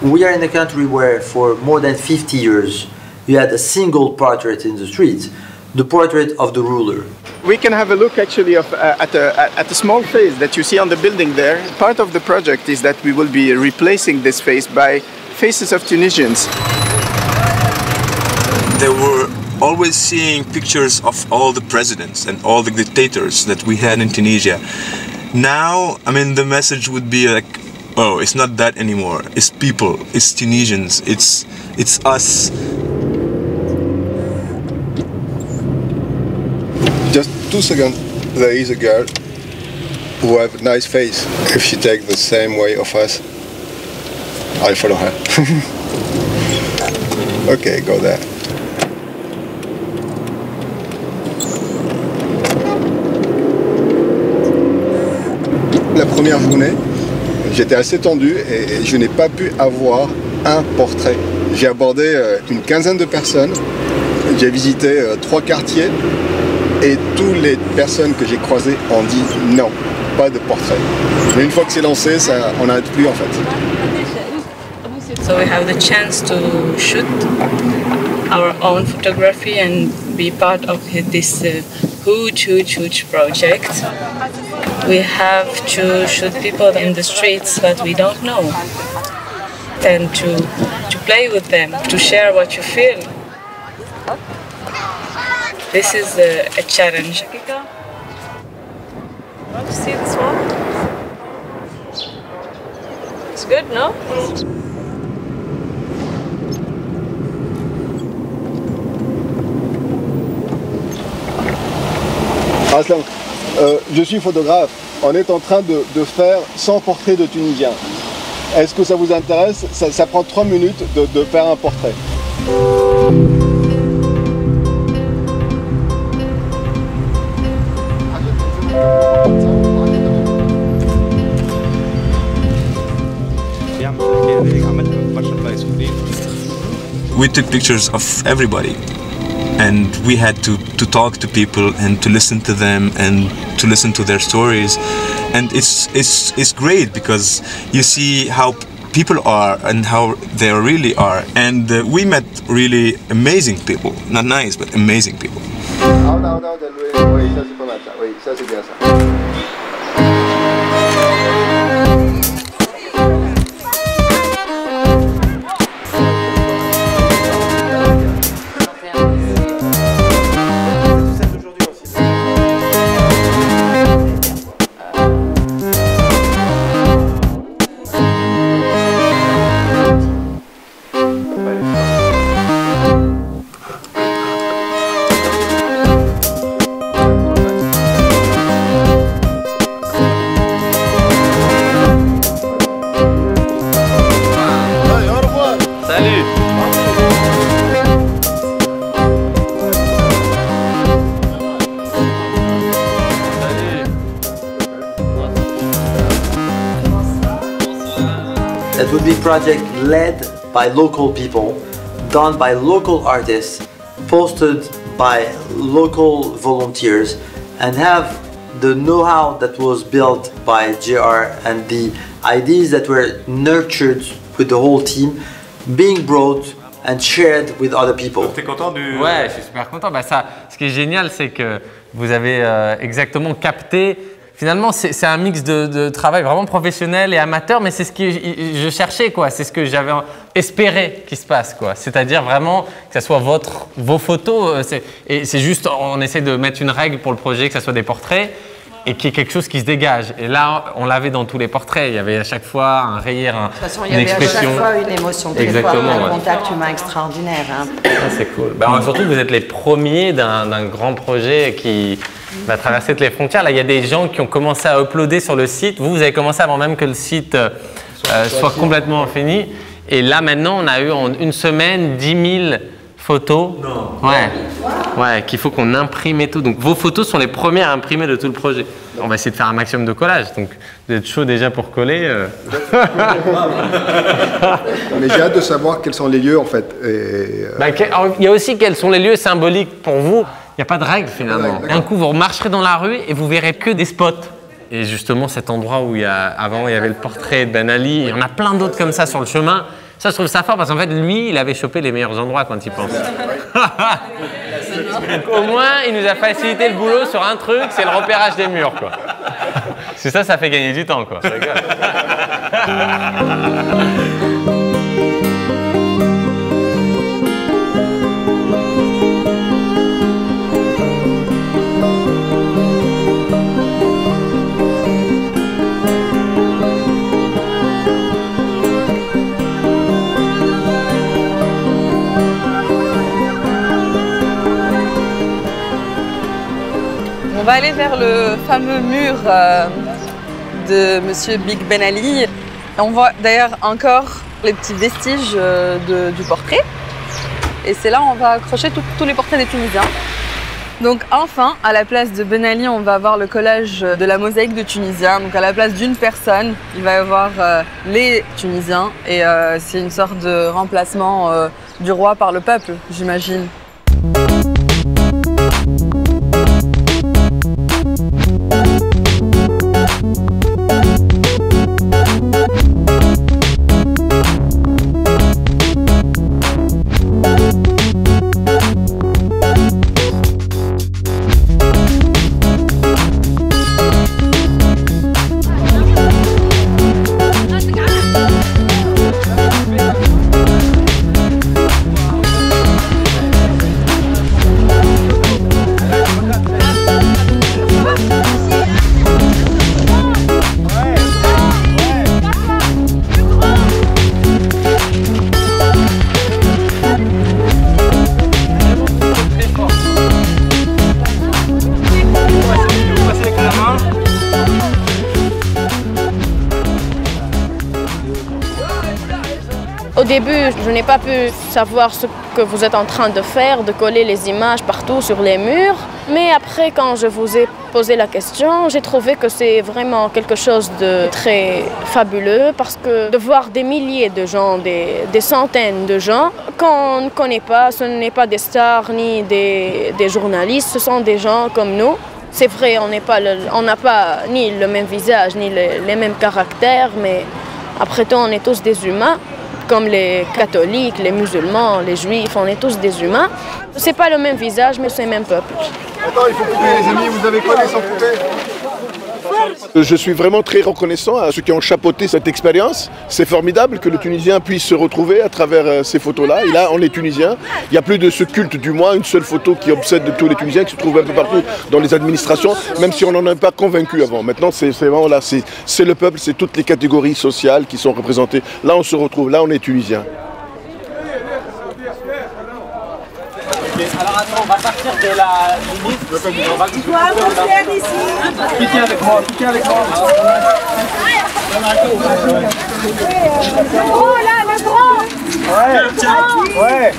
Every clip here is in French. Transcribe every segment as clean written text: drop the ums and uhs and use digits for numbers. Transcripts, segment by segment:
We are in a country where for more than 50 years you had a single portrait in the streets, the portrait of the ruler. We can have a look actually at a small face that you see on the building there. Part of the project is that we will be replacing this face by faces of Tunisians. They were always seeing pictures of all the presidents and all the dictators that we had in Tunisia. Now, I mean, the message would be like, oh, it's not that anymore. It's people, it's Tunisians, it's us. Just 2 seconds, there is a girl who have a nice face. If she takes the same way of us, I'll follow her. Okay, go there. La première journée, j'étais assez tendu et je n'ai pas pu avoir un portrait. J'ai abordé une quinzaine de personnes, j'ai visité 3 quartiers et toutes les personnes que j'ai croisées ont dit non, pas de portrait. Mais une fois que c'est lancé, ça, on n'arrête plus en fait. So we have the chance to shoot our own photography and be part of this huge project. We have to shoot people in the streets that we don't know and to play with them, to share what you feel. This is a challenge. Want to see this one? It's good, no? Aslan, je suis photographe. On est en train de faire 100 portraits de Tunisiens. Est-ce que ça vous intéresse? Ça prend 3 minutes de faire un portrait. We took pictures of everybody. And we had to talk to people and to listen to them and to listen to their stories. And it's great because you see how people are and how they really are. And we met really amazing people. Not nice, but amazing people. Oui, ça c'est pas mal ça. Oui, ça c'est bien ça. That would be a project led by local people, done by local artists, posted by local volunteers, and have the know-how that was built by JR and the ideas that were nurtured with the whole team being brought and shared with other people. T'es content du... Ouais, je suis super content. Bah ça, ce qui est génial, c'est que vous avez exactement capté. Finalement, c'est un mix de travail vraiment professionnel et amateur, mais c'est ce que je cherchais, quoi. C'est ce que j'avais espéré qu'il se passe, quoi. C'est-à-dire vraiment que ce soit vos photos. Et c'est juste, on essaie de mettre une règle pour le projet, que ce soit des portraits et qu'il y ait quelque chose qui se dégage. Et là, on l'avait dans tous les portraits. Il y avait à chaque fois un rire, une expression. Il y avait à chaque fois une émotion. Exactement, un contact humain extraordinaire. Hein. Ah, c'est cool. Bah, surtout, vous êtes les premiers d'un grand projet qui va traverser toutes les frontières. Là, il y a des gens qui ont commencé à uploader sur le site. Vous avez commencé avant même que le site soit complètement fini. Et là, maintenant, on a eu en une semaine 10 000 photos. Non. Ouais. Ouais, qu'il faut qu'on imprime et tout. Donc, vos photos sont les premières imprimées de tout le projet. On va essayer de faire un maximum de collage. Donc, vous êtes chaud déjà pour coller. Mais j'ai hâte de savoir quels sont les lieux, en fait. Il y a aussi quels sont les lieux symboliques pour vous. Il n'y a pas de règle finalement. D'un coup, vous marcherez dans la rue et vous verrez que des spots. Et justement, cet endroit où avant il y avait le portrait de Ben Ali, il y en a plein d'autres comme ça sur le chemin. Ça, je trouve ça fort parce qu'en fait, lui, il avait chopé les meilleurs endroits quand il pense. Au moins, il nous a facilité le boulot sur un truc, c'est le repérage des murs, quoi. C'est ça, ça fait gagner du temps, quoi. Je rigole. On va aller vers le fameux mur de Monsieur Big Ben Ali. On voit d'ailleurs encore les petits vestiges du portrait. Et c'est là où on va accrocher tous les portraits des Tunisiens. Donc enfin, à la place de Ben Ali, on va avoir le collage de la mosaïque de Tunisiens. Donc à la place d'une personne, il va y avoir les Tunisiens. Et c'est une sorte de remplacement du roi par le peuple, j'imagine. Au début, je n'ai pas pu savoir ce que vous êtes en train de faire, de coller les images partout sur les murs. Mais après, quand je vous ai posé la question, j'ai trouvé que c'est vraiment quelque chose de très fabuleux parce que de voir des milliers de gens, des centaines de gens qu'on ne connaît pas, ce n'est pas des stars ni des journalistes, ce sont des gens comme nous. C'est vrai, on n'a pas ni le même visage, ni les mêmes caractères, mais après tout, on est tous des humains. Comme les catholiques, les musulmans, les juifs, on est tous des humains. C'est pas le même visage, mais c'est le même peuple. Attends, il faut couper les amis, vous avez quoi les sans couper? Je suis vraiment très reconnaissant à ceux qui ont chapeauté cette expérience. C'est formidable que le Tunisien puisse se retrouver à travers ces photos-là. Et là, on est Tunisien. Il n'y a plus de ce culte du moi, une seule photo qui obsède tous les Tunisiens, qui se trouve un peu partout dans les administrations, même si on n'en est pas convaincu avant. Maintenant, c'est vraiment là, c'est le peuple, c'est toutes les catégories sociales qui sont représentées. Là, on se retrouve, là, on est Tunisien. Alors attends, on va partir de la limite. On va tu dois monter ici. Qui tient avec moi? Qui tient avec moi? Le gros là, le gros. Ouais. Ouais.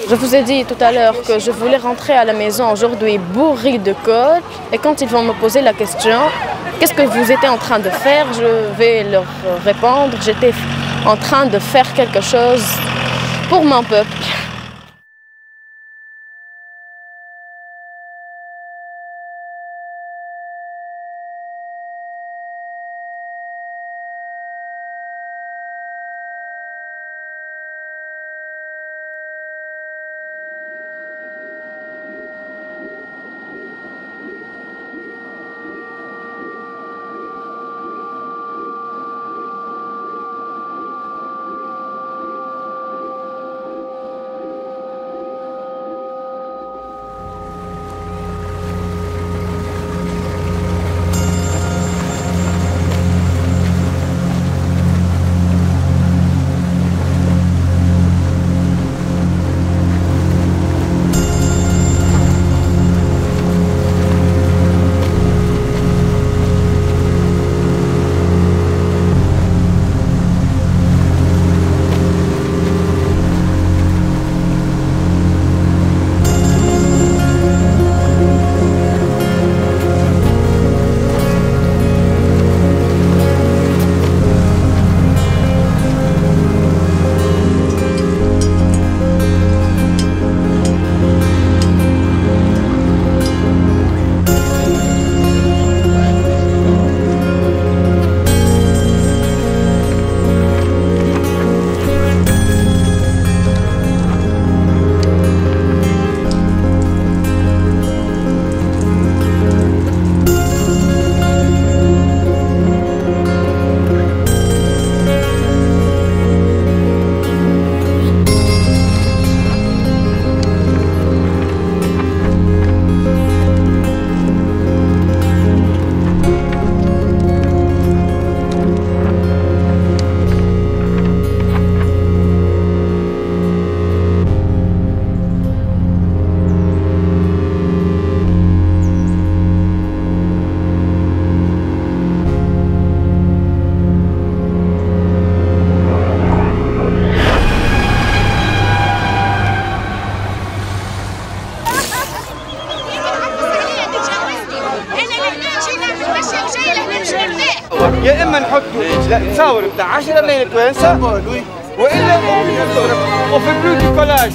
Je vous ai dit tout à l'heure que je voulais rentrer à la maison aujourd'hui bourré de coke. Et quand ils vont me poser la question, qu'est-ce que vous étiez en train de faire? Je vais leur répondre, j'étais en train de faire quelque chose pour mon peuple. يا اما نحط تصاور بتاع 10 ليلة وانسة والا وفي بلو دي كولاج